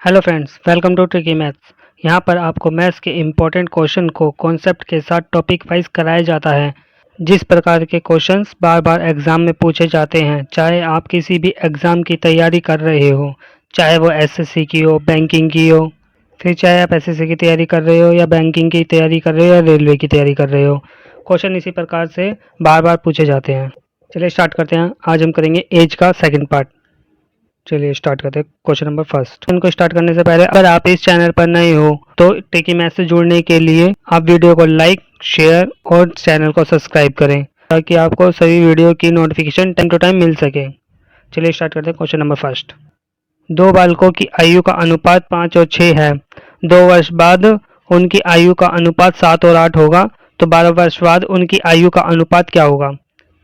Hello friends, welcome to tricky maths. यहाँ पर आपको मैथ्स के इम्पोर्टेंट क्वेश्चन को कॉन्सेप्ट के साथ टॉपिक वाइज कराया जाता है। जिस प्रकार के क्वेश्चंस बार बार एग्जाम में पूछे जाते हैं, चाहे आप किसी भी एग्जाम की तैयारी कर रहे हो, चाहे वो एसएससी की हो, बैंकिंग की हो, फिर चाहे आप एसएससी की तैयारी कर रहे हो या बैंकिंग की तैयारी कर रहे हो या रेलवे की तैयारी कर रहे हो, क्वेश्चन इसी प्रकार से बार बार पूछे जाते हैं। चलिए स्टार्ट करते हैं। आज हम करेंगे एज का सेकंड पार्ट। चलिए स्टार्ट करते हैं क्वेश्चन नंबर फर्स्ट। इनको स्टार्ट करने से पहले अगर आप इस चैनल पर नए हो तो ट्रिकी मैथ से जुड़ने के लिए आप वीडियो को लाइक, शेयर और चैनल को सब्सक्राइब करें ताकि आपको सभी वीडियो की नोटिफिकेशन टाइम टू टाइम मिल सके। चलिए स्टार्ट करते हैं क्वेश्चन नंबर फर्स्ट। दो बालकों की आयु का अनुपात 5 और 6 है। 2 वर्ष बाद उनकी आयु का अनुपात 7 और 8 होगा, तो 12 वर्ष बाद उनकी आयु का अनुपात क्या होगा?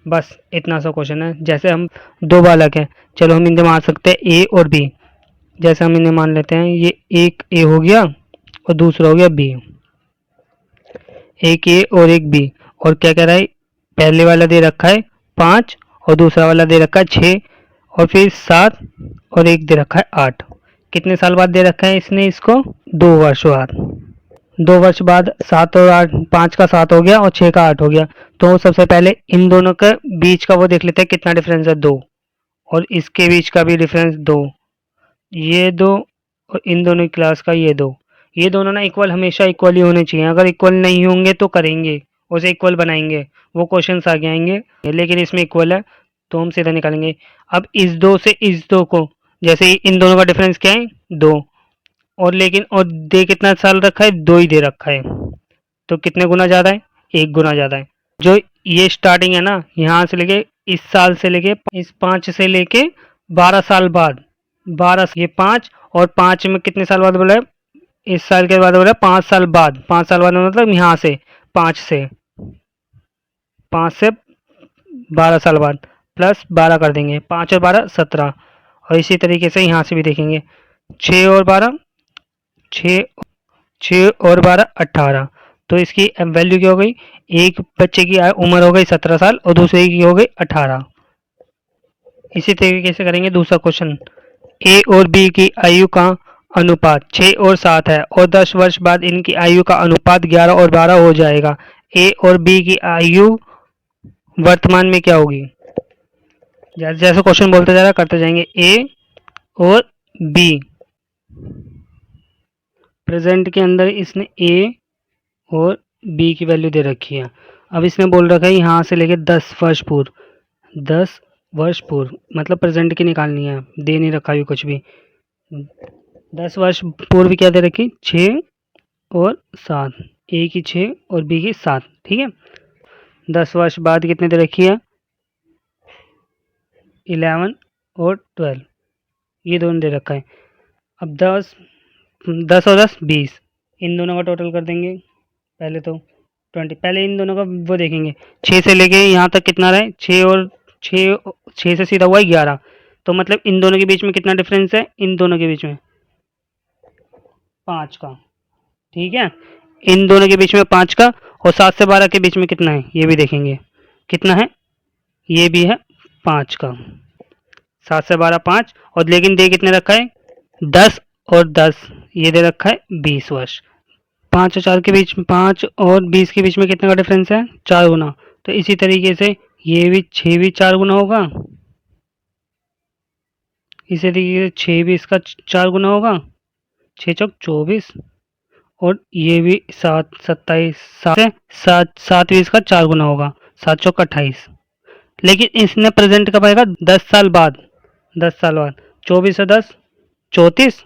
बस इतना सा क्वेश्चन है। जैसे हम दो बालक हैं, चलो हम इन्हें मान सकते हैं ए और बी। जैसे हम इन्हें मान लेते हैं, ये एक ए हो गया और दूसरा हो गया बी। एक ए और एक बी। और क्या कह रहा है? पहले वाला दे रखा है 5 और दूसरा वाला दे रखा है 6 और फिर 7 और एक दे रखा है 8। कितने साल बाद दे रखा है इसने इसको? 2 वर्ष बाद। 2 वर्ष बाद 7 और 8, 5 का 7 हो गया और 6 का 8 हो गया। तो सबसे पहले इन दोनों के बीच का वो देख लेते हैं कितना डिफरेंस है, 2। और इसके बीच का भी डिफरेंस 2, ये 2 और इन दोनों की क्लास का ये 2। ये दोनों ना इक्वल, हमेशा इक्वल ही होने चाहिए। अगर इक्वल नहीं होंगे तो करेंगे, उसे इक्वल बनाएंगे, वो क्वेश्चंस आगे आएंगे। लेकिन इसमें इक्वल है तो हम सीधा निकालेंगे। अब इस 2 से इस 2 को, जैसे इन दोनों का डिफरेंस क्या है? 2। और लेकिन और दे कितना साल रखा है? 2 ही दे रखा है। तो कितने गुना ज़्यादा है? 1 गुना ज़्यादा है। जो ये स्टार्टिंग है ना, यहाँ से लेके इस साल से लेके इस 5 से लेके 12 साल बाद, 12 ये 5 और 5 में कितने साल बाद बोला है? इस साल के बाद बोला 5 साल बाद। 5 साल बाद मतलब यहाँ से 5 से 12 साल बाद प्लस 12 कर देंगे। 5 और 12 17। और इसी तरीके से यहाँ से भी देखेंगे 6 और 12, 6 6 और 12 18। तो इसकी वैल्यू क्या हो गई? एक बच्चे की उम्र हो गई 17 साल और दूसरे की हो गई 18। इसी तरीके से करेंगे दूसरा क्वेश्चन। ए और बी की आयु का अनुपात 6 और 7 है और 10 वर्ष बाद इनकी आयु का अनुपात 11 और 12 हो जाएगा। ए और बी की आयु वर्तमान में क्या होगी? जैसे जैसे क्वेश्चन बोलते जा रहा करते जाएंगे। ए और बी, प्रेजेंट के अंदर इसने ए और बी की वैल्यू दे रखी है। अब इसने बोल रखा है यहाँ से लेके 10 वर्ष पूर्व, 10 वर्ष पूर्व मतलब प्रेजेंट की निकालनी है, दे नहीं रखा भी कुछ भी। 10 वर्ष पूर्व क्या दे रखी? 6 और 7, ए की 6 और बी की 7, ठीक है। 10 वर्ष बाद कितने दे रखी है? 11 और 12, ये दोनों दे रखा है। अब 10 और 10 20, इन दोनों का टोटल कर देंगे। पहले तो 20, पहले इन दोनों का वो देखेंगे। 6 से लेके यहाँ तक कितना रहा है? 6 और 6 से सीधा हुआ है 11। तो मतलब इन दोनों के बीच में कितना डिफरेंस है? इन दोनों के बीच में 5 का, ठीक है। इन दोनों के बीच में 5 का। और 7 से 12 के बीच में कितना है ये भी देखेंगे। कितना है? ये भी है 5 का। 7 से 12 5। और लेकिन दे कितने रखा है? 10 और 10, ये दे रखा है 20 वर्ष। 5 और 4 के बीच में, 5 और 20 के बीच में कितने का डिफरेंस है? 4 गुना। तो इसी तरीके से ये भी 6 भी 4 गुना होगा, इसी तरीके से 6 भी इसका 4 गुना होगा। 6 चौक 24 और ये भी 7 27, 7 भी इसका 4 गुना होगा। 7 चौक 28। लेकिन इसने प्रेजेंट कब आएगा? 10 साल बाद। 10 साल बाद 24 और 10 34।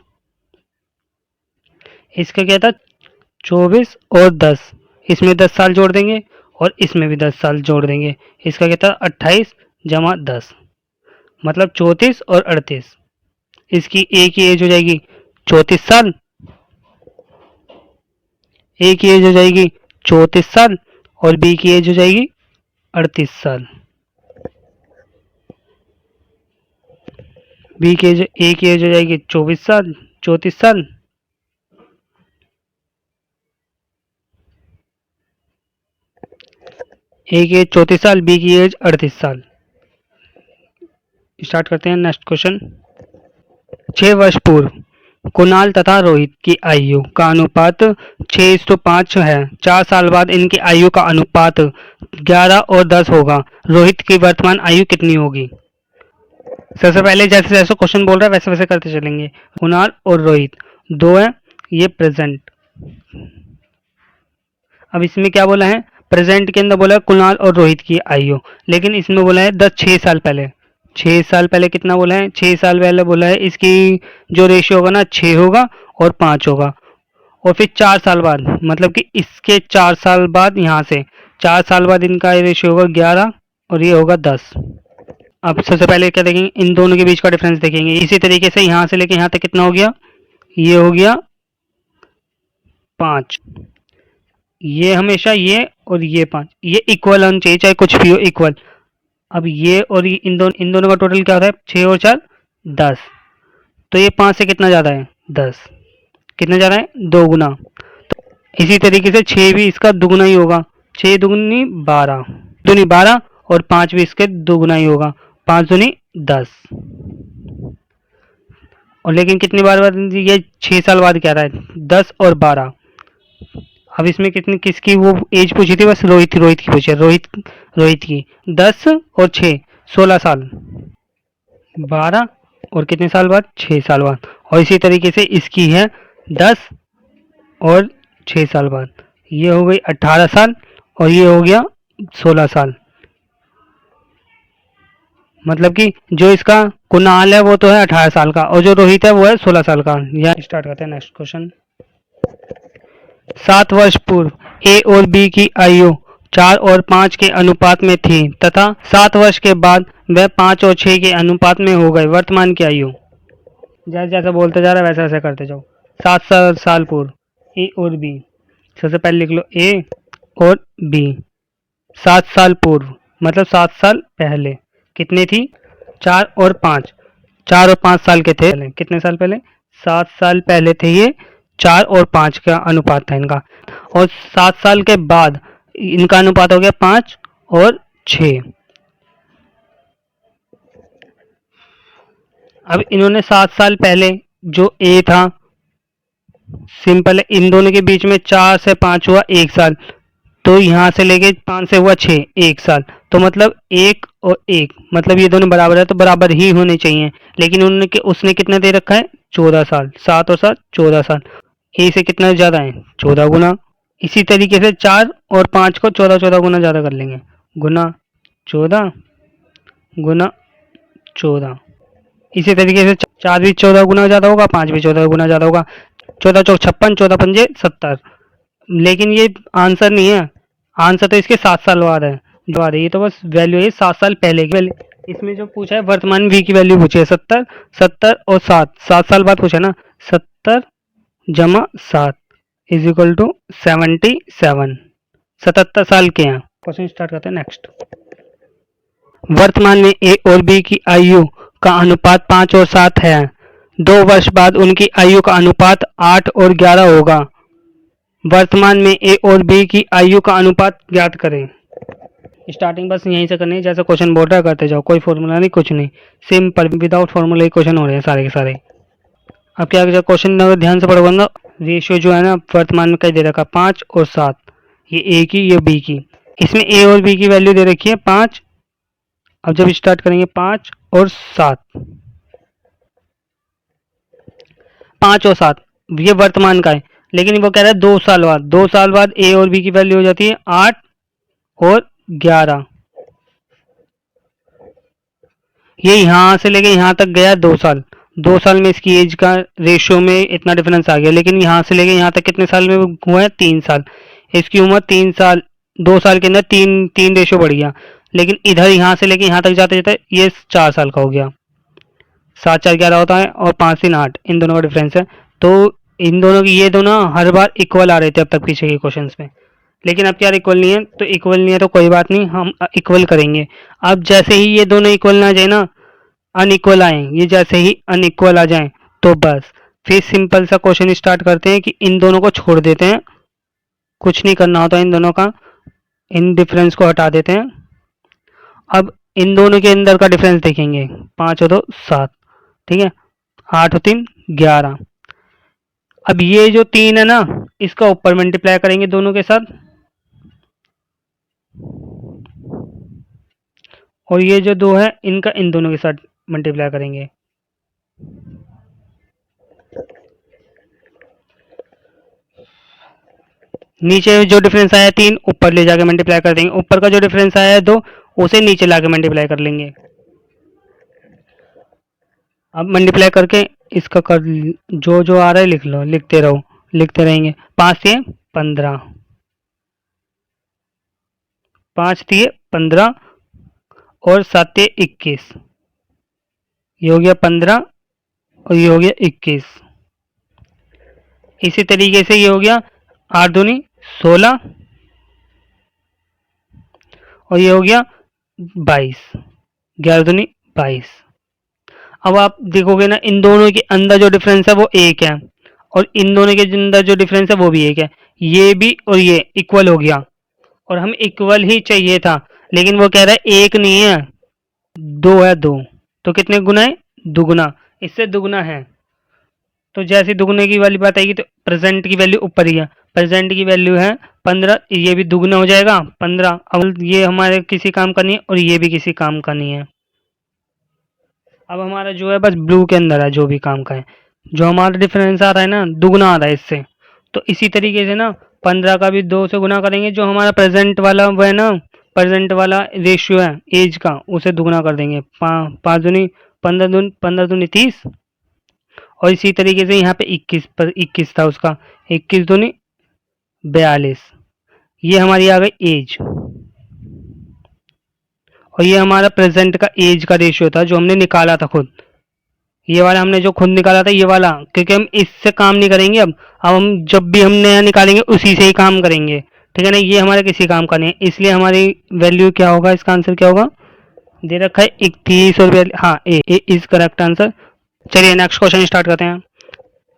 इसका क्या था? 24 और 10, इसमें 10 साल जोड़ देंगे और इसमें भी 10 साल जोड़ देंगे। इसका क्या था? 28 जमा 10 मतलब 34 और 38। इसकी ए की एज हो जाएगी 34 साल, ए की एज हो जाएगी 34 साल और बी की एज हो जाएगी 38 साल। बी की एज, ए की एज हो जाएगी 24 साल, 34 साल। ए की एज 34 साल, बी की एज 38 साल। स्टार्ट करते हैं नेक्स्ट क्वेश्चन। 6 वर्ष पूर्व कुणाल तथा रोहित की आयु का अनुपात 6:5 है। 4 साल बाद इनकी आयु का अनुपात 11 और 10 होगा। रोहित की वर्तमान आयु कितनी होगी? सबसे पहले जैसे जैसे क्वेश्चन बोल रहा है वैसे वैसे करते चलेंगे। कुणाल और रोहित दो है, ये प्रेजेंट। अब इसमें क्या बोला है? प्रेजेंट के अंदर बोला है कुणाल और रोहित की आयु, लेकिन इसमें बोला है 6 साल पहले। 6 साल पहले कितना बोला है? 6 साल पहले बोला है इसकी जो रेशियो होगा ना 6 होगा और 5 होगा। और फिर 4 साल बाद, मतलब कि इसके 4 साल बाद, यहाँ से 4 साल बाद इनका रेशियो होगा 11 और ये होगा 10। अब सबसे पहले क्या देखेंगे? इन दोनों के बीच का डिफरेंस देखेंगे। इसी तरीके से यहाँ से लेके यहाँ तक कितना हो गया? ये हो गया 5। ये हमेशा ये और ये 5, ये इक्वल होना चाहिए, चाहे कुछ भी हो इक्वल। अब ये और ये इन दोनों का टोटल क्या होता है? 6 और 4 10। तो ये 5 से कितना ज़्यादा है? 10। कितना ज़्यादा है? 2 गुना। तो इसी तरीके से 6 भी इसका दुगुना ही होगा। 6 दुगुनी 12, दूनी 12 और 5 भी इसके दुगुना ही होगा। 5 दूनी 10। और लेकिन कितनी बार बाद ये 6 साल बाद कह रहा है? 10 और 12। अब इसमें कितनी किसकी वो एज पूछी थी? बस रोहित की पूछी है। रोहित की 10 और 6 16 साल। 12 और कितने साल बाद? 6 साल बाद। और इसी तरीके से इसकी है 10 और 6 साल बाद। ये हो गई 18 साल और ये हो गया 16 साल। मतलब कि जो इसका कुणाल है वो तो है 18 साल का और जो रोहित है वो है 16 साल का। यहाँ स्टार्ट करते हैं नेक्स्ट क्वेश्चन। 7 वर्ष पूर्व ए और बी की आयु 4 और 5 के अनुपात में थी तथा 7 वर्ष के बाद वह 5 और 6 के अनुपात में हो गए। वर्तमान की आयु? जैसे जैसे बोलते जा रहा है वैसे वैसे करते जाओ। 7 साल पूर्व ए और बी, सबसे पहले लिख लो ए और बी। 7 साल पूर्व मतलब 7 साल पहले कितने थी? 4 और 5। 4 और 5 साल के थे। कितने साल पहले? 7 साल पहले थे ये। 4 और 5 का अनुपात था इनका। और 7 साल के बाद इनका अनुपात हो गया 5 और 6। अब इन्होंने 7 साल पहले जो ए था, सिंपल है, इन दोनों के बीच में 4 से 5 हुआ 1 साल, तो यहाँ से लेके 5 से हुआ 6, 1 साल। तो मतलब 1 और 1, मतलब ये दोनों बराबर है तो बराबर ही होने चाहिए। लेकिन उसने कितना दे रखा है? 14 साल। 7 और 7 14 साल। ए से कितना ज़्यादा है? 14 गुना। इसी तरीके से 4 और 5 को 14 गुना ज़्यादा कर लेंगे। गुना 14 गुना 14। इसी तरीके से 4 भी 14 गुना ज़्यादा होगा, 5 भी 14 गुना ज़्यादा होगा। 14 चौक 56, 14 पंजे 70। लेकिन ये आंसर नहीं है, आंसर तो इसके 7 साल बाद है। जो आ रही है तो बस वैल्यू है 7 साल पहले की वैल्यू। इसमें जो पूछा है वर्तमान v की वैल्यू पूछी है 70, 70 और 7 साल बाद पूछा है ना। 70 जमा 7 इज इक्वल टू 77। 77 साल के हैं। क्वेश्चन स्टार्ट करते हैं नेक्स्ट। वर्तमान में ए और बी की आयु का अनुपात 5 और 7 है। 2 वर्ष बाद उनकी आयु का अनुपात 8 और 11 होगा। वर्तमान में ए और बी की आयु का अनुपात ज्ञात करें। स्टार्टिंग बस यहीं से करनी है, जैसा क्वेश्चन बोल रहा है करते जाओ, कोई फॉर्मूला नहीं, कुछ नहीं, सिंपल विदाउट फॉर्मूला ही क्वेश्चन हो रहे हैं सारे के सारे। अब क्या क्वेश्चन ध्यान से पढ़ोगे ना, रेशियो जो है ना वर्तमान में कई दे रखा 5 और 7, ये ए की ये बी की। इसमें ए और बी की वैल्यू दे रखी है 5। अब जब स्टार्ट करेंगे 5 और 7, 5 और 7 ये वर्तमान का है, लेकिन वो कह रहा है 2 साल बाद। 2 साल बाद ए और बी की वैल्यू हो जाती है 8 और 11। ये यहाँ से लेके यहाँ तक गया 2 साल। 2 साल में इसकी एज का रेशियो में इतना डिफरेंस आ गया, लेकिन यहाँ से लेके यहाँ तक कितने साल में हुआ है? 3 साल। इसकी उम्र 3 साल, 2 साल के अंदर तीन रेशियो बढ़ गया। लेकिन इधर यहाँ से लेके यहाँ तक जाते जाते ये 4 साल का हो गया। 7 4 11 होता है और 5 3 8, इन दोनों का डिफरेंस है। तो इन दोनों की ये दोनों हर बार इक्वल आ रहे थे अब तक पीछे के क्वेश्चन में, लेकिन अब क्या इक्वल नहीं है। तो इक्वल नहीं है तो कोई बात नहीं, हम इक्वल करेंगे। अब जैसे ही ये दोनों इक्वल ना आ जाए ना, अनइक्वल आए, ये जैसे ही अनइक्वल आ जाए तो बस फिर सिंपल सा क्वेश्चन स्टार्ट करते हैं कि इन दोनों को छोड़ देते हैं, कुछ नहीं करना होता इन दोनों का, इन डिफरेंस को हटा देते हैं। अब इन दोनों के अंदर का डिफरेंस देखेंगे, 5 और 2 7, ठीक है, 8 और 3 11। अब ये जो 3 है ना, इसका ऊपर मल्टीप्लाई करेंगे दोनों के साथ, और ये जो 2 है इनका इन दोनों के साथ मल्टीप्लाई करेंगे। नीचे जो डिफरेंस आया 3, ऊपर ले जाके मल्टीप्लाई कर देंगे। ऊपर का जो डिफरेंस आया है 2, उसे नीचे लाके मल्टीप्लाई कर लेंगे। अब मल्टीप्लाई करके इसका कर, जो जो आ रहा है लिख लो, लिखते रहो, लिखते रहेंगे। 5 से 15, 5 दिए 15 और 7 21, ये हो गया 15 और ये हो गया 21। इसी तरीके से ये हो गया 8 दूनी 16 और ये हो गया 22, 11 दूनी 22। अब आप देखोगे ना, इन दोनों के अंदर जो डिफरेंस है वो 1 है और इन दोनों के अंदर जो डिफरेंस है वो भी 1 है। ये भी और ये इक्वल हो गया और हम इक्वल ही चाहिए था, लेकिन वो कह रहा है 1 नहीं है 2 है। 2 तो कितने गुना है? दुगुना। इससे दुगुना है। तो जैसे दुगने की वाली बात आएगी तो प्रेजेंट की वैल्यू ऊपर ही है। प्रेजेंट की वैल्यू है 15, ये भी दुगना हो जाएगा 15। अब ये हमारे किसी काम का नहीं है और ये भी किसी काम का नहीं है। अब हमारा जो है बस ब्लू के अंदर है जो भी काम का है। जो हमारा डिफरेंस आ रहा है ना, दुगना आ रहा है इससे। तो इसी तरीके से ना 15 का भी 2 से गुना करेंगे। जो हमारा प्रेजेंट वाला वो है ना, प्रेजेंट वाला रेशियो है एज का, उसे दुगना कर देंगे। 5 दूनी 15, 15 दूनी 30 और इसी तरीके से यहाँ पे 21 पर 21 था उसका, 21 दूनी 42। ये हमारी आ गई एज और ये हमारा प्रेजेंट का एज का रेशियो था जो हमने निकाला था खुद। ये वाला हमने जो खुद निकाला था ये वाला, क्योंकि हम इससे काम नहीं करेंगे। अब हम जब भी हम नया निकालेंगे उसी से ही काम करेंगे, ठीक है ना। ये हमारे किसी काम का नहीं है, इसलिए हमारी वैल्यू क्या होगा, इसका आंसर क्या होगा? दे रखा है 31 और हाँ, ए इज करेक्ट आंसर। चलिए नेक्स्ट क्वेश्चन स्टार्ट करते हैं।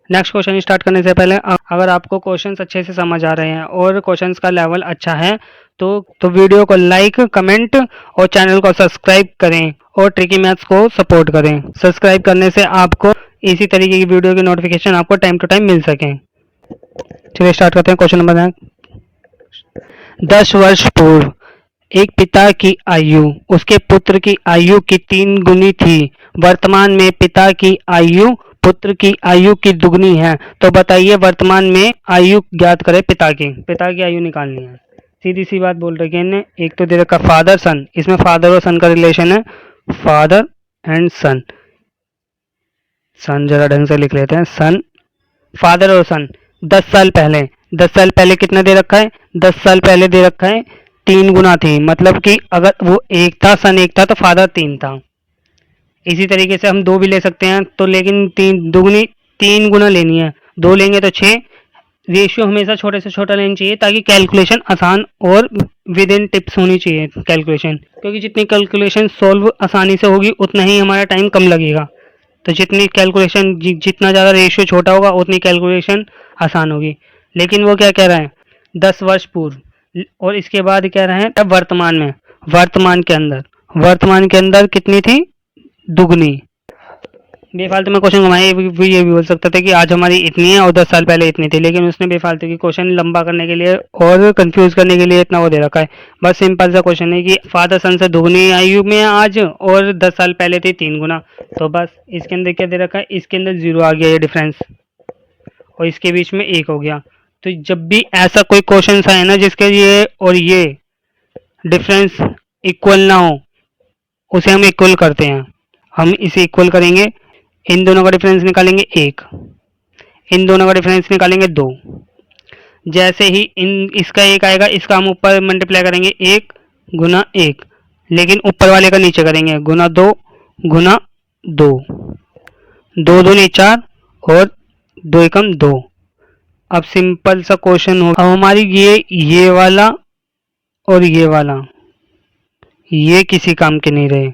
नेक्स्ट क्वेश्चन स्टार्ट करने से पहले अगर आपको क्वेश्चंस अच्छे से समझ आ रहे हैं और क्वेश्चंस का लेवल अच्छा है तो वीडियो को लाइक, कमेंट और चैनल को सब्सक्राइब करें और ट्रिकी मैथ्स को सपोर्ट करें। सब्सक्राइब करने से आपको इसी तरीके की वीडियो की नोटिफिकेशन आपको टाइम टू टाइम मिल सके। चलिए स्टार्ट करते हैं। क्वेश्चन नंबर 10 वर्ष पूर्व एक पिता की आयु उसके पुत्र की आयु की 3 गुनी थी। वर्तमान में पिता की आयु पुत्र की आयु की दुगनी है। तो बताइए वर्तमान में आयु ज्ञात करें पिता की आयु निकालनी है। सीधी सी बात बोल रही है इन्हें। एक तो दे रखा फादर सन, इसमें फादर और सन का रिलेशन है, फादर एंड सन। सन जरा ढंग से लिख लेते हैं, सन, फादर और सन। 10 साल पहले, 10 साल पहले कितना दे रखा है? 10 साल पहले दे रखा है 3 गुना थी, मतलब कि अगर वो 1 था, सन 1 था तो फादर 3 था। इसी तरीके से हम 2 भी ले सकते हैं तो, लेकिन 3 दुगनी 3 गुना लेनी है, 2 लेंगे तो 6। रेशियो हमेशा छोटे से छोटा लेना चाहिए ताकि कैलकुलेशन आसान और विद इन टिप्स होनी चाहिए कैलकुलेशन, क्योंकि जितनी कैलकुलेशन सॉल्व आसानी से होगी उतना ही हमारा टाइम कम लगेगा। तो जितनी कैलकुलेशन जितना ज़्यादा रेशियो छोटा होगा उतनी कैलकुलेशन आसान होगी। लेकिन वो क्या कह रहा है? 10 वर्ष पूर्व, और इसके बाद कह रहे हैं तब वर्तमान में, वर्तमान के अंदर कितनी थी? दुगनी। बेफालतू में क्वेश्चन घुमाए, ये भी बोल सकता था कि आज हमारी इतनी है और 10 साल पहले इतनी थी, लेकिन उसने बेफालतू की क्वेश्चन लंबा करने के लिए और कंफ्यूज करने के लिए इतना वो दे रखा है। बस सिंपल सा क्वेश्चन है कि फादर सन से दुगनी आयु में है आज और 10 साल पहले थी 3 गुना। तो बस इसके अंदर क्या दे रखा है? इसके अंदर 0 आ गया ये डिफरेंस और इसके बीच में 1 हो गया। तो जब भी ऐसा कोई क्वेश्चन आए ना जिसके ये और ये डिफरेंस इक्वल ना हो, उसे हम इक्वल करते हैं। हम इसे इक्वल करेंगे, इन दोनों का डिफरेंस निकालेंगे 1, इन दोनों का डिफरेंस निकालेंगे 2। जैसे ही इसका 1 आएगा, इसका हम ऊपर मल्टीप्लाई करेंगे 1 गुना 1, लेकिन ऊपर वाले का नीचे करेंगे गुना 2 गुना 2, 2 दूनी 4 और 2 एकम 2। अब सिंपल सा क्वेश्चन हो, अब हमारी ये वाला और ये वाला ये किसी काम के नहीं रहे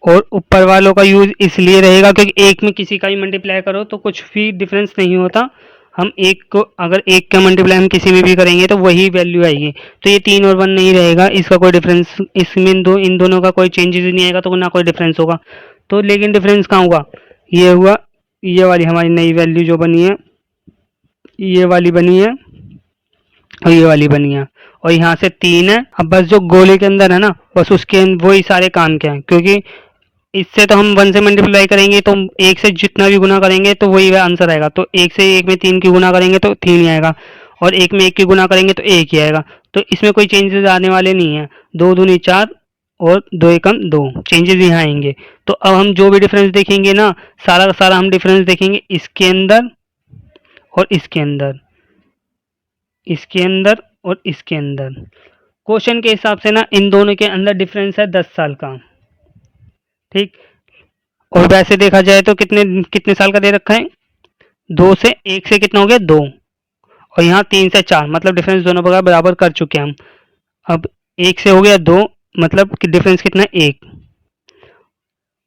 और ऊपर वालों का यूज इसलिए रहेगा क्योंकि एक में किसी का ही मल्टीप्लाई करो तो कुछ भी डिफरेंस नहीं होता। हम एक को अगर एक का मल्टीप्लाई हम किसी में भी करेंगे तो वही वैल्यू आएगी। तो ये 3 और 1 नहीं रहेगा, इसका कोई डिफरेंस, इसमें इन दोनों का कोई चेंजेस नहीं आएगा तो ना कोई डिफरेंस होगा। तो लेकिन डिफरेंस कहाँ हुआ? ये हुआ, ये वाली हमारी नई वैल्यू जो बनी है ये वाली बनी है और ये वाली बनी है और यहाँ से 3 है। अब बस जो गोले के अंदर है ना, बस उसके वही सारे काम के हैं, क्योंकि इससे तो हम 1 से मल्टीप्लाई करेंगे तो 1 से जितना भी गुना करेंगे तो वही आंसर आएगा। तो 1 से 1 में 3 की गुना करेंगे तो 3 ही आएगा और 1 में 1 की गुना करेंगे तो 1 ही आएगा। तो इसमें कोई चेंजेस आने वाले नहीं है। 2 दूनी 4 और 2 एकम 2 चेंजेस यहाँ आएंगे। तो अब हम जो भी डिफरेंस देखेंगे ना, सारा का सारा हम डिफरेंस देखेंगे इसके अंदर और इसके अंदर, इसके अंदर और इसके अंदर। क्वेश्चन के हिसाब से ना इन दोनों के अंदर डिफरेंस है 10 साल का, ठीक। और वैसे देखा जाए तो कितने कितने साल का दे रखा है, 2 से 1 से कितना हो गया 2 और यहाँ 3 से 4, मतलब डिफरेंस दोनों बराबर बराबर कर चुके हैं हम। अब 1 से हो गया 2, मतलब डिफरेंस कितना है 1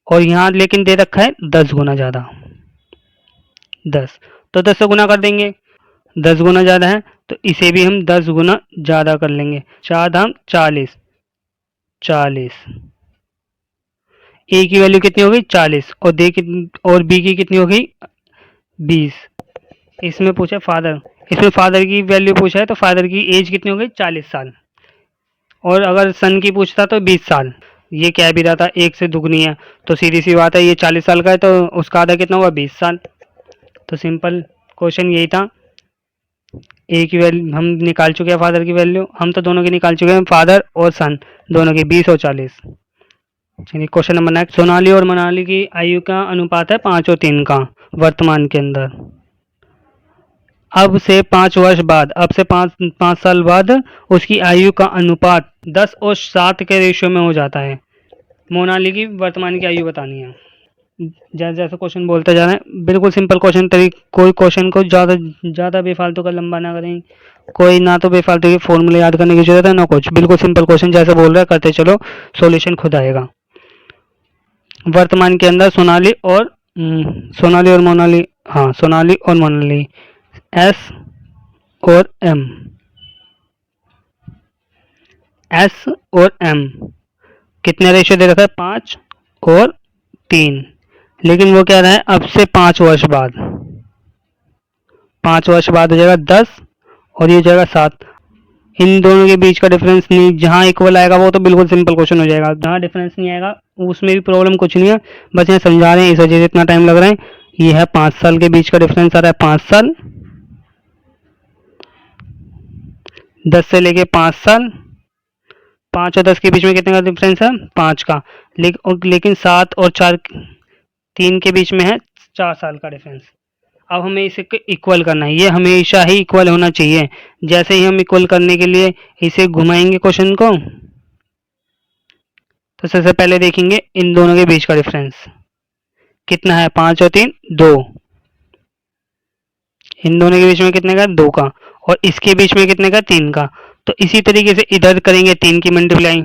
और यहाँ लेकिन दे रखा है 10 गुना ज़्यादा, 10। तो 10 से गुना कर देंगे, 10 गुना ज़्यादा है तो इसे भी हम 10 गुना ज़्यादा कर लेंगे। 4 दाम 40, 40। ए की वैल्यू कितनी हो गई 40 और और बी की कितनी हो गई 20। इसमें पूछा फादर, इसमें फादर की वैल्यू पूछा है तो फादर की एज कितनी हो गई 40 साल और अगर सन की पूछता तो 20 साल। ये कह भी रहा था 1 से दुगनी है, तो सीधी सी बात है ये 40 साल का है तो उसका आधा कितना हुआ 20 साल। तो सिंपल क्वेश्चन यही था। ए की वैल्यू हम निकाल चुके हैं, फादर की वैल्यू हम तो दोनों की निकाल चुके हैं, फादर और सन दोनों की 20 और 40। चलिए क्वेश्चन नंबर नेक्स्ट। सोनाली और मनाली की आयु का अनुपात है 5 और 3 का वर्तमान के अंदर। अब से 5 वर्ष बाद, अब से 5 साल बाद उसकी आयु का अनुपात 10 और 7 के रेशियो में हो जाता है। मोनाली की वर्तमान की आयु बतानी है। जैसे जैसे क्वेश्चन बोलते जा रहे हैं, बिल्कुल सिंपल क्वेश्चन, कोई क्वेश्चन को ज़्यादा बेफालतू का लंबा ना करें, कोई ना तो बेफालतू के फॉर्मूले याद करने की जरूरत है ना कुछ, बिल्कुल सिंपल क्वेश्चन जैसे बोल रहा है करते चलो, सॉल्यूशन खुद आएगा। वर्तमान के अंदर सोनाली और मोनाली, हाँ सोनाली और मोनाली, एस और एम, एस और एम कितने रेशियो दे रखा है 5 और 3, लेकिन वो कह रहा है अब से 5 वर्ष बाद, 5 वर्ष बाद हो जाएगा 10 और ये हो जाएगा 7। इन दोनों के बीच का डिफरेंस नहीं, जहाँ इक्वल आएगा वो तो बिल्कुल सिंपल क्वेश्चन हो जाएगा, जहाँ डिफरेंस नहीं आएगा उसमें भी प्रॉब्लम कुछ नहीं है, बस यहाँ समझा रहे हैं इस वजह से इतना टाइम लग रहा है। ये है 5 साल के बीच का डिफरेंस आ रहा है 5 साल, 10 से लेके 5 साल, 5 और 10 के बीच में कितने का डिफरेंस है 5 का, लेकिन 7 और 4 3 के बीच में है 4 साल का डिफरेंस। अब हमें इसे इक्वल करना है, ये हमेशा ही इक्वल होना चाहिए। जैसे ही हम इक्वल करने के लिए इसे घुमाएंगे क्वेश्चन को, तो सबसे पहले देखेंगे इन दोनों के बीच का डिफरेंस कितना है, 5 और 3 2, इन दोनों के बीच में कितने का 2 का, और इसके बीच में कितने का 3 का। तो इसी तरीके से इधर करेंगे 3 की मल्टीप्लाई,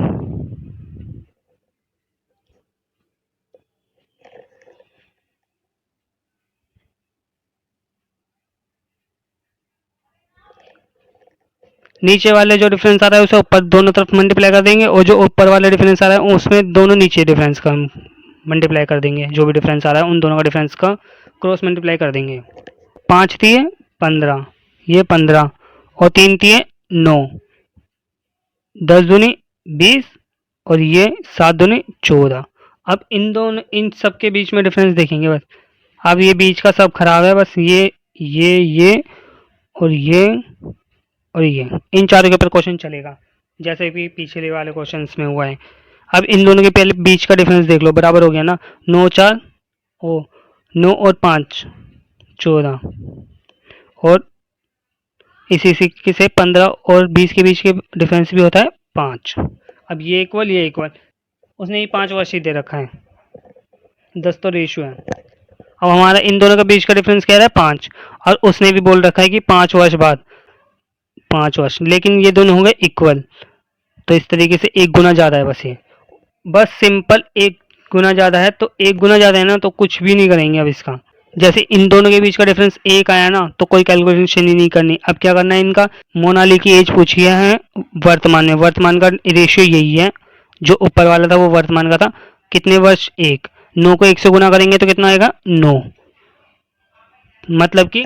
नीचे वाले जो डिफरेंस आ रहा है उसे ऊपर दोनों तरफ मल्टीप्लाई कर देंगे और जो ऊपर वाले डिफरेंस आ रहा है उसमें दोनों नीचे डिफरेंस का मल्टीप्लाई कर देंगे, जो भी डिफरेंस आ रहा है उन दोनों का डिफरेंस का क्रॉस मल्टीप्लाई कर देंगे। 5 दिए 15, ये 15 और 3 दिए 9, 10 दूनी 20 और ये 7 दूनी 14। अब इन सब के बीच में डिफरेंस देखेंगे बस। अब ये बीच का सब खराब है, बस ये और ये और ये, इन चारों के ऊपर क्वेश्चन चलेगा जैसे भी पिछले वाले क्वेश्चंस में हुआ है। अब इन दोनों के पहले बीच का डिफरेंस देख लो, बराबर हो गया ना, 9 4 ओ 9 और 5 14 और इसी से 15 और 20 के बीच के डिफरेंस भी होता है 5। अब ये इक्वल, उसने ये 5 वर्ष ही दे रखा है, 10 तो रेशियो है। अब हमारा इन दोनों के बीच का डिफरेंस कह रहा है 5 और उसने भी बोल रखा है कि 5 वर्ष बाद 5 वर्ष, लेकिन ये दोनों हो गए इक्वल, तो इस तरीके से 1 गुना ज़्यादा है बस ये, बस सिंपल 1 गुना ज़्यादा है, तो 1 गुना ज़्यादा है ना तो कुछ भी नहीं करेंगे। अब इसका जैसे इन दोनों के बीच का डिफरेंस 1 आया ना तो कोई कैलकुलेशन ही नहीं करनी। अब क्या करना है इनका, मोनाली की एज पूछी है वर्तमान में, वर्तमान का रेशियो यही है, जो ऊपर वाला था वो वर्तमान का था, कितने वर्ष 1, 9 को 1 से गुना करेंगे तो कितना आएगा 9, मतलब कि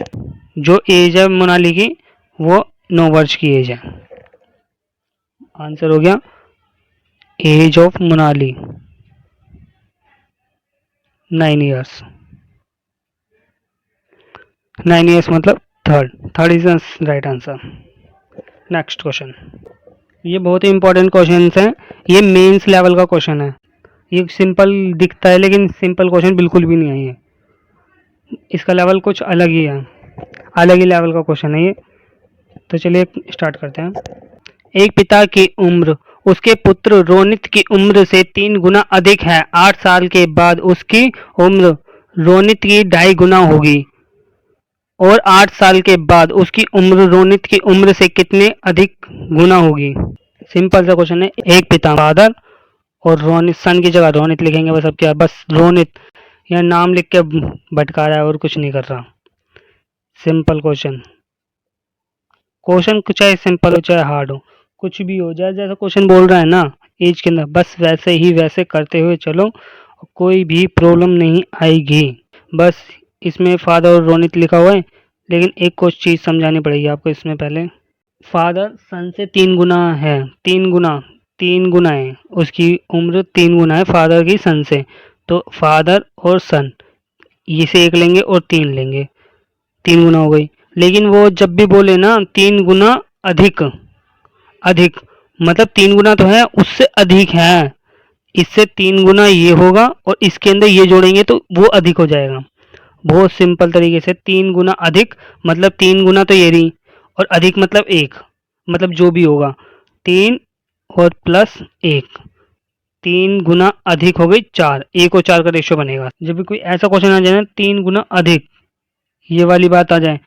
जो एज है मोनाली की वो 9 वर्ष की एज है। आंसर हो गया as of Monali 9 years. 9 years मतलब third is the right answer. Next question, ये बहुत ही इंपॉर्टेंट क्वेश्चन है, ये मेंस लेवल का क्वेश्चन है। ये सिंपल दिखता है लेकिन सिंपल क्वेश्चन बिल्कुल भी नहीं है ये, इसका लेवल कुछ अलग ही है, अलग ही लेवल का क्वेश्चन है ये। तो चलिए स्टार्ट करते हैं। एक पिता की उम्र उसके पुत्र रोनित की उम्र से 3 गुना अधिक है। 8 साल के बाद उसकी उम्र रोनित की 2.5 गुना होगी और 8 साल के बाद उसकी उम्र रोनित की उम्र से कितने अधिक गुना होगी। सिंपल सा क्वेश्चन है। एक पिता फादर और रोनित, सन की जगह रोनित लिखेंगे बस। अब क्या, बस रोनित यह नाम लिख के भटका रहा है और कुछ नहीं कर रहा। सिंपल क्वेश्चन, क्वेश्चन चाहे सिंपल हो चाहे हार्ड हो, कुछ भी हो जाए, जैसा क्वेश्चन बोल रहा है ना एज के अंदर, बस वैसे ही वैसे करते हुए चलो, कोई भी प्रॉब्लम नहीं आएगी। बस इसमें फादर और रोनित लिखा हुआ है, लेकिन एक कुछ चीज़ समझानी पड़ेगी आपको इसमें पहले। फादर सन से 3 गुना है, 3 गुना है, उसकी उम्र 3 गुना है फादर की सन से। तो फादर और सन इसे एक लेंगे और 3 लेंगे, 3 गुना हो गई। लेकिन वो जब भी बोले ना 3 गुना अधिक, अधिक मतलब 3 गुना तो है, उससे अधिक है, इससे 3 गुना ये होगा और इसके अंदर ये जोड़ेंगे तो वो अधिक हो जाएगा। बहुत सिंपल तरीके से 3 गुना अधिक मतलब 3 गुना तो ये रही, और अधिक मतलब 1, मतलब जो भी होगा 3 और प्लस 1, 3 गुना अधिक हो गई 4, 1 और 4 का रेशियो बनेगा। जब भी कोई ऐसा क्वेश्चन आ जाए ना 3 गुना अधिक ये वाली बात आ जाए,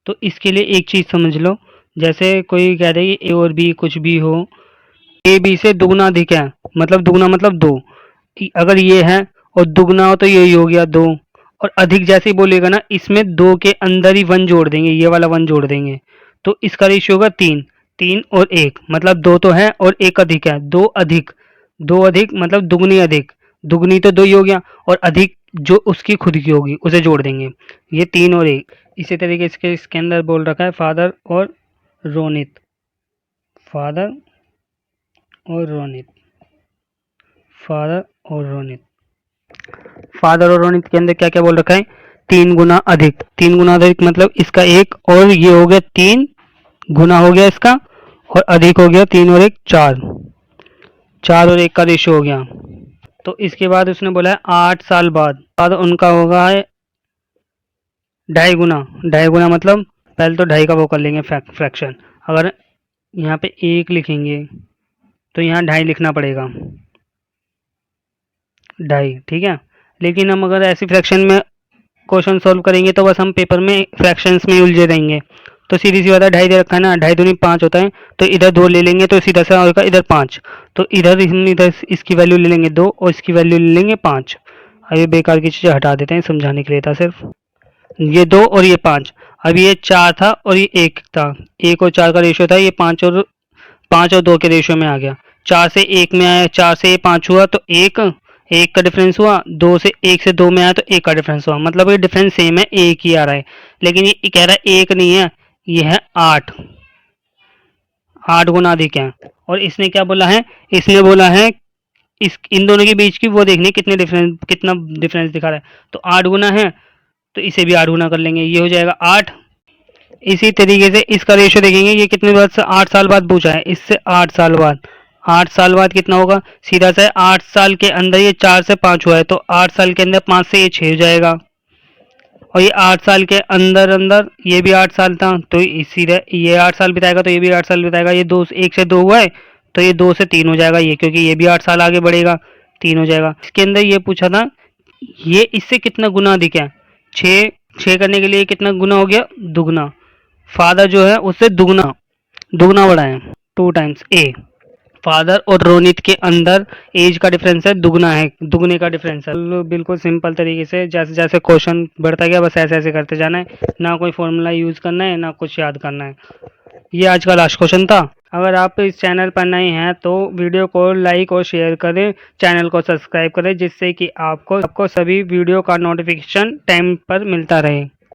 तो इसके लिए एक चीज़ समझ लो। जैसे कोई कह रहे ए और बी कुछ भी हो, ए बी से दुगना अधिक है, मतलब दुगना मतलब 2, अगर ये है और दुगना हो तो यही हो गया 2, और अधिक जैसे ही बोलेगा ना इसमें 2 के अंदर ही 1 जोड़ देंगे, ये वाला 1 जोड़ देंगे, तो इसका रेशियो होगा 3, 3 और 1 मतलब 2 तो है और 1 अधिक है, 2 अधिक, 2 अधिक मतलब दुगनी अधिक, दुगनी तो 2 ही हो गया, और अधिक जो उसकी खुद की होगी उसे जोड़ देंगे, ये 3 और 1। इसी तरीके से इसके अंदर बोल रखा है फादर और रोनित, फादर और रोनित, फादर और रोनित, फादर और रोनित के अंदर क्या क्या बोल रखा है, 3 गुना अधिक, 3 गुना अधिक मतलब इसका 1 और ये हो गया 3 गुना हो गया इसका, और अधिक हो गया 3 और 1 4, 4 और 1 का रेशियो हो गया। तो इसके बाद उसने बोला है 8 साल बाद उनका होगा है 2.5 गुना, 2.5 गुना मतलब पहले तो 2.5 का वो कर लेंगे फ्रैक्शन। अगर यहाँ पे 1 लिखेंगे तो यहाँ 2.5 लिखना पड़ेगा, 2.5 ठीक है। लेकिन हम अगर ऐसी फ्रैक्शन में क्वेश्चन सॉल्व करेंगे तो बस हम पेपर में फ्रैक्शंस में उलझे रहेंगे। तो सीधी सी बात है, 2.5 दे रखा है ना, 2.5 दूनी 5 होता है, तो इधर 2 ले लेंगे तो सीधा सा होगा इधर 5, तो इधर इसकी वैल्यू ले लेंगे 2 और इसकी वैल्यू ले लेंगे 5। अब ये बेकार की चीज़ें हटा देते हैं, समझाने के लिए था सिर्फ। ये 2 और ये 5, अब ये 4 था और ये 1 था, 1 और 4 का रेशियो था, ये 5 और 2 के रेशियो में आ गया, 4 से 1 में आया, 4 से ये 5 हुआ तो 1 1 का डिफरेंस हुआ, 2 से 1 से 2 में आया तो 1 का डिफरेंस हुआ, मतलब ये डिफरेंस सेम है, 1 ही आ रहा है। लेकिन ये कह रहा है 1 नहीं है, ये है 8, 8 गुना अधिक है। और इसने क्या बोला है, इसने बोला है इस इन दोनों के बीच की वो देखनी कितने डिफरेंस, कितना डिफरेंस दिखा रहा है, तो 8 गुना है तो इसे भी 8 गुना कर लेंगे, ये हो जाएगा 8। इसी तरीके से इसका रेशियो देखेंगे, ये कितने बाद से 8 साल बाद पूछा है, इससे 8 साल बाद, 8 साल बाद कितना होगा, सीधा सा 8 साल के अंदर ये 4 से 5 हुआ है, तो 8 साल के अंदर 5 से ये 6 हो जाएगा, और ये 8 साल के अंदर अंदर ये भी 8 साल था, तो इसी ये 8 साल बिताएगा तो ये भी 8 साल बिताएगा, ये 2 1 से 2 हुआ है तो ये 2 से 3 हो जाएगा, ये क्योंकि ये भी 8 साल आगे बढ़ेगा, 3 हो जाएगा। इसके अंदर ये पूछा था ये इससे कितना गुना अधिक है, 6 6 करने के लिए कितना गुना हो गया, दुगना, फादर जो है उससे दुगना, दुगना बड़ा है, 2 टाइम्स ए। फादर और रोनित के अंदर एज का डिफरेंस है, दुगना है, दुगने का डिफरेंस है। बिल्कुल सिंपल तरीके से जैसे जैसे क्वेश्चन बढ़ता गया बस ऐसे ऐसे करते जाना है, ना कोई फॉर्मूला यूज करना है ना कुछ याद करना है। ये आज का लास्ट क्वेश्चन था। अगर आप इस चैनल पर नए हैं तो वीडियो को लाइक और शेयर करें, चैनल को सब्सक्राइब करें, जिससे कि आपको सभी वीडियो का नोटिफिकेशन टाइम पर मिलता रहे।